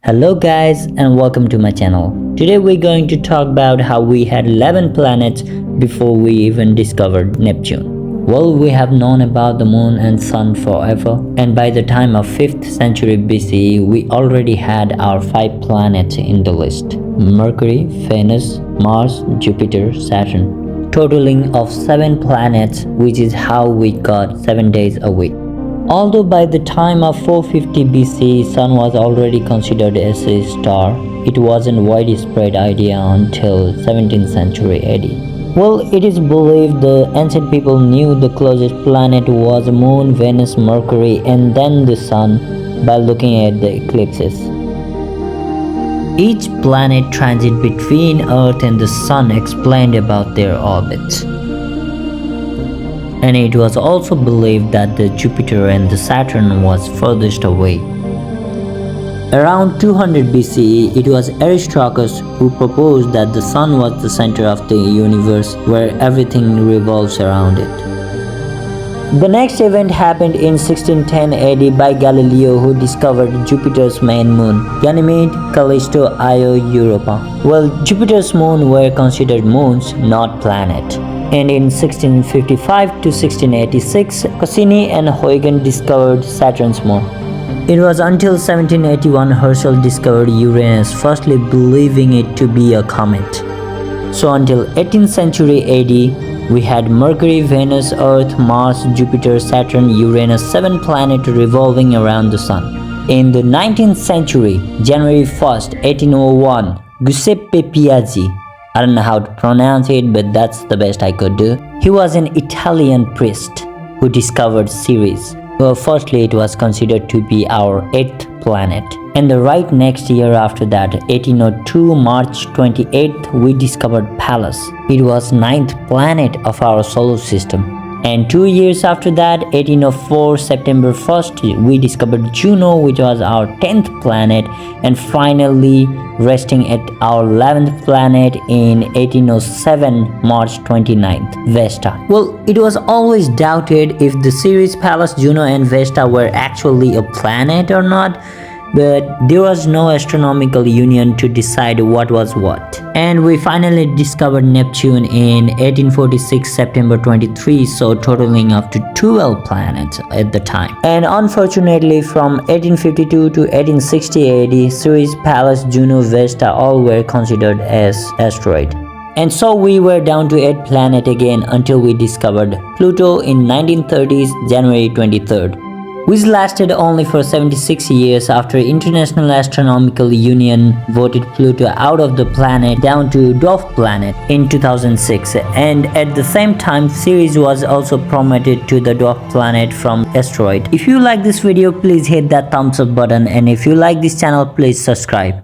Hello guys and welcome to my channel. Today we're going to talk about how we had 11 planets before we even discovered Neptune. Well, we have known about the moon and sun forever, and by the time of 5th century BCE we already had our 5 planets in the list: Mercury, Venus, Mars, Jupiter, Saturn, totaling of 7 planets, which is how we got 7 days a week. Although by the time of 450 BC, Sun was already considered as a star, it wasn't a widespread idea until 17th century AD. Well, it is believed the ancient people knew the closest planet was Moon, Venus, Mercury, and then the Sun by looking at the eclipses. Each planet transit between Earth and the Sun explained about their orbits. And it was also believed that the Jupiter and the Saturn was furthest away. Around 200 BCE, it was Aristarchus who proposed that the Sun was the center of the universe where everything revolves around it. The next event happened in 1610 AD by Galileo, who discovered Jupiter's main moon, Ganymede, Callisto, Io, Europa. Well, Jupiter's moon were considered moons, not planets. And in 1655 to 1686, Cassini and Huygens discovered Saturn's moon. It was until 1781 Herschel discovered Uranus, firstly believing it to be a comet. So until 18th century AD, we had Mercury, Venus, Earth, Mars, Jupiter, Saturn, Uranus, 7 planets revolving around the Sun. In the 19th century, January 1st, 1801, Giuseppe Piazzi, I don't know how to pronounce it, but that's the best I could do. He was an Italian priest who discovered Ceres. Well, firstly, it was considered to be our 8th planet. And the right next year after that, 1802, March 28th, we discovered Pallas. It was 9th planet of our solar system. And 2 years after that, 1804, September 1st, we discovered Juno, which was our 10th planet, and finally resting at our 11th planet in 1807, March 29th, Vesta. Well, it was always doubted if the Ceres, Pallas, Juno, and Vesta were actually a planet or not, but there was no astronomical union to decide what was what. And we finally discovered Neptune in 1846, September 23, so totaling up to 12 planets at the time. And unfortunately, from 1852 to 1860 AD, Ceres, Pallas, Juno, Vesta all were considered as asteroids. And so we were down to 8 planets again until we discovered Pluto in 1930s, January 23rd. Which lasted only for 76 years after International Astronomical Union voted Pluto out of the planet down to dwarf planet in 2006, and at the same time Ceres was also promoted to the dwarf planet from asteroid. If you like this video, please hit that thumbs up button, and if you like this channel, please subscribe.